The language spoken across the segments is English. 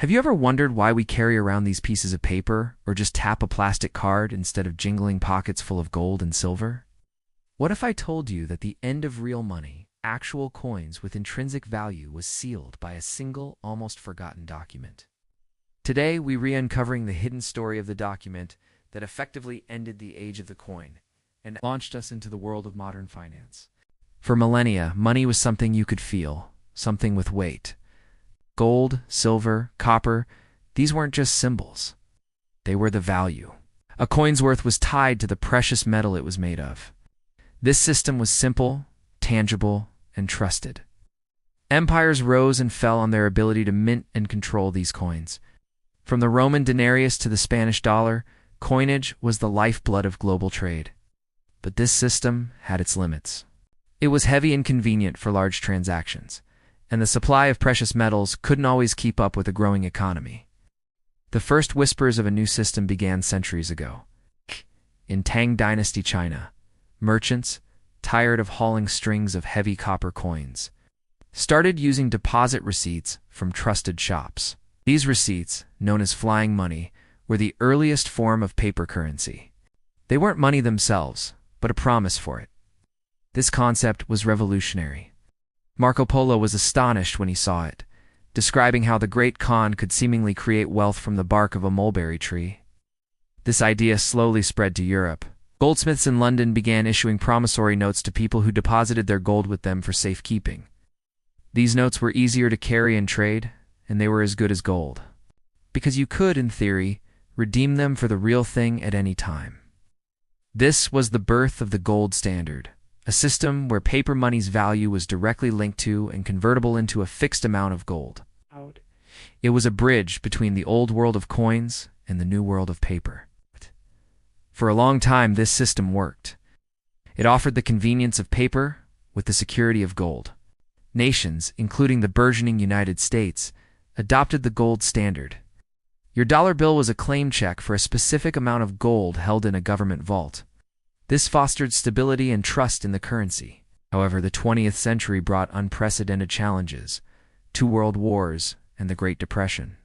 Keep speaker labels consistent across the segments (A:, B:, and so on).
A: Have you ever wondered why we carry around these pieces of paper or just tap a plastic card instead of jingling pockets full of gold and silver? What if I told you that the end of real money, actual coins with intrinsic value, was sealed by a single, almost forgotten document? Today, we re-uncovering the hidden story of the document that effectively ended the age of the coin and launched us into the world of modern finance. For millennia, money was something you could feel, something with weight. Gold, silver, copper, these weren't just symbols. They were the value. A coin's worth was tied to the precious metal it was made of. This system was simple, tangible, and trusted. Empires rose and fell on their ability to mint and control these coins. From the Roman denarius to the Spanish dollar, coinage was the lifeblood of global trade. But this system had its limits. It was heavy and convenient for large transactions, and the supply of precious metals couldn't always keep up with a growing economy. The first whispers of a new system began centuries ago. In Tang Dynasty China, merchants, tired of hauling strings of heavy copper coins, started using deposit receipts from trusted shops. These receipts, known as flying money, were the earliest form of paper currency. They weren't money themselves, but a promise for it. This concept was revolutionary. Marco Polo was astonished when he saw it, describing how the Great Khan could seemingly create wealth from the bark of a mulberry tree. This idea slowly spread to Europe. Goldsmiths in London began issuing promissory notes to people who deposited their gold with them for safekeeping. These notes were easier to carry and trade, and they were as good as gold, because you could, in theory, redeem them for the real thing at any time. This was the birth of the gold standard, a system where paper money's value was directly linked to and convertible into a fixed amount of gold. It was a bridge between the old world of coins and the new world of paper. For a long time, this system worked. It offered the convenience of paper with the security of gold. Nations, including the burgeoning United States, adopted the gold standard. Your dollar bill was a claim check for a specific amount of gold held in a government vault. This fostered stability and trust in the currency. However, the 20th century brought unprecedented challenges: 2 world wars and the Great Depression.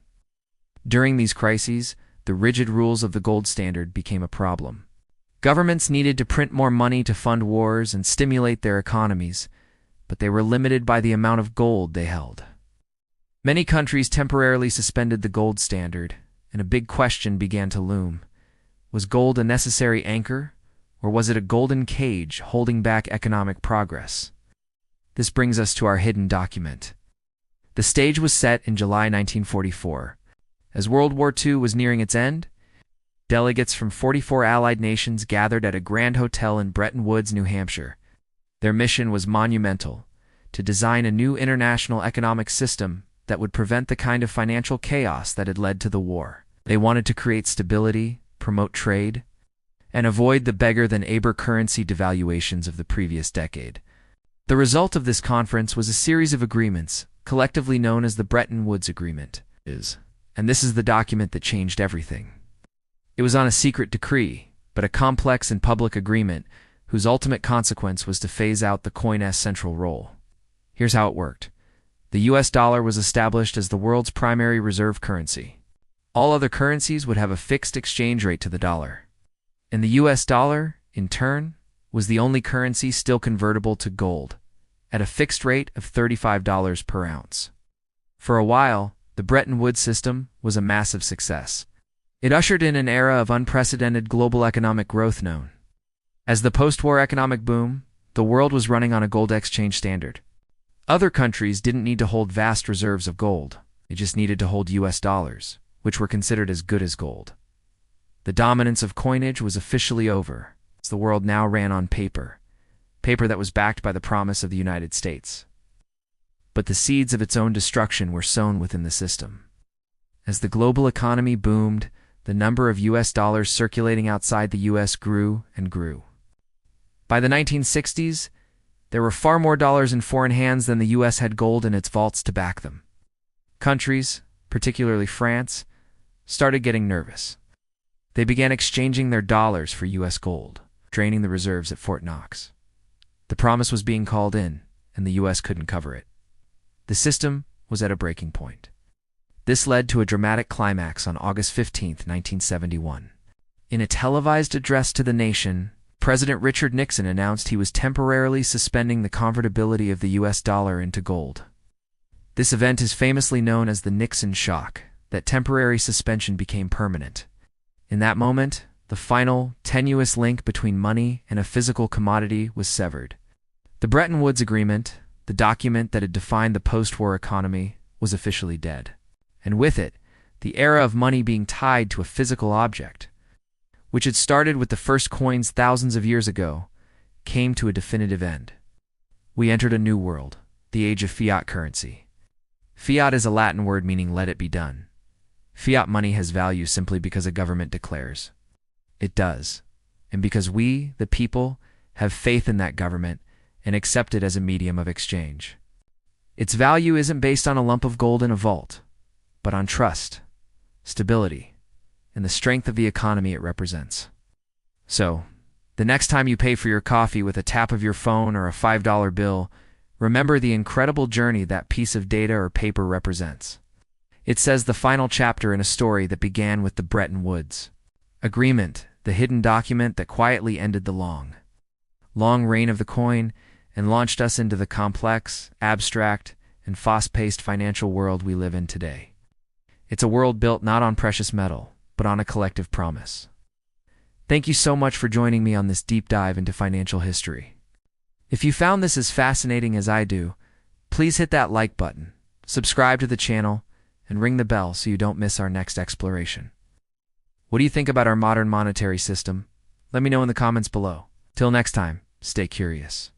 A: During these crises, the rigid rules of the gold standard became a problem. Governments needed to print more money to fund wars and stimulate their economies, but they were limited by the amount of gold they held. Many countries temporarily suspended the gold standard, and a big question began to loom. Was gold a necessary anchor, or was it a golden cage holding back economic progress? This brings us to our hidden document. The stage was set in July 1944. As World War II was nearing its end, delegates from 44 Allied nations gathered at a grand hotel in Bretton Woods, New Hampshire. Their mission was monumental: to design a new international economic system that would prevent the kind of financial chaos that had led to the war. They wanted to create stability, promote trade, and avoid the beggar-than-ever currency devaluations of the previous decade. The result of this conference was a series of agreements, collectively known as the Bretton Woods Agreement. And this is the document that changed everything. It was on a secret decree, but a complex and public agreement whose ultimate consequence was to phase out the coin's central role. Here's how it worked. The US dollar was established as the world's primary reserve currency. All other currencies would have a fixed exchange rate to the dollar. And the US dollar, in turn, was the only currency still convertible to gold, at a fixed rate of $35 per ounce. For a while, the Bretton Woods system was a massive success. It ushered in an era of unprecedented global economic growth known as the post-war economic boom. The world was running on a gold exchange standard. Other countries didn't need to hold vast reserves of gold. They just needed to hold US dollars, which were considered as good as gold. The dominance of coinage was officially over, as the world now ran on paper that was backed by the promise of the United States. But the seeds of its own destruction were sown within the system. As the global economy boomed, the number of US dollars circulating outside the US grew and grew. By the 1960s, there were far more dollars in foreign hands than the US had gold in its vaults to back them. Countries, particularly France, started getting nervous. They began exchanging their dollars for US gold, draining the reserves at Fort Knox. The promise was being called in, and the US couldn't cover it. The system was at a breaking point. This led to a dramatic climax on August 15, 1971. In a televised address to the nation, President Richard Nixon announced he was temporarily suspending the convertibility of the US dollar into gold. This event is famously known as the Nixon shock. That temporary suspension became permanent. In that moment, the final, tenuous link between money and a physical commodity was severed. The Bretton Woods Agreement, the document that had defined the post-war economy, was officially dead. And with it, the era of money being tied to a physical object, which had started with the first coins thousands of years ago, came to a definitive end. We entered a new world, the age of fiat currency. Fiat is a Latin word meaning let it be done. Fiat money has value simply because a government declares. It does. And because we, the people, have faith in that government and accept it as a medium of exchange. Its value isn't based on a lump of gold in a vault, but on trust, stability, and the strength of the economy it represents. So, the next time you pay for your coffee with a tap of your phone or a $5 bill, remember the incredible journey that piece of data or paper represents. It says the final chapter in a story that began with the Bretton Woods Agreement, the hidden document that quietly ended the long reign of the coin and launched us into the complex, abstract, and fast-paced financial world we live in today. It's a world built not on precious metal, but on a collective promise. Thank you so much for joining me on this deep dive into financial history. If you found this as fascinating as I do, please hit that like button, subscribe to the channel, and ring the bell so you don't miss our next exploration. What do you think about our modern monetary system? Let me know in the comments below. Till next time, stay curious.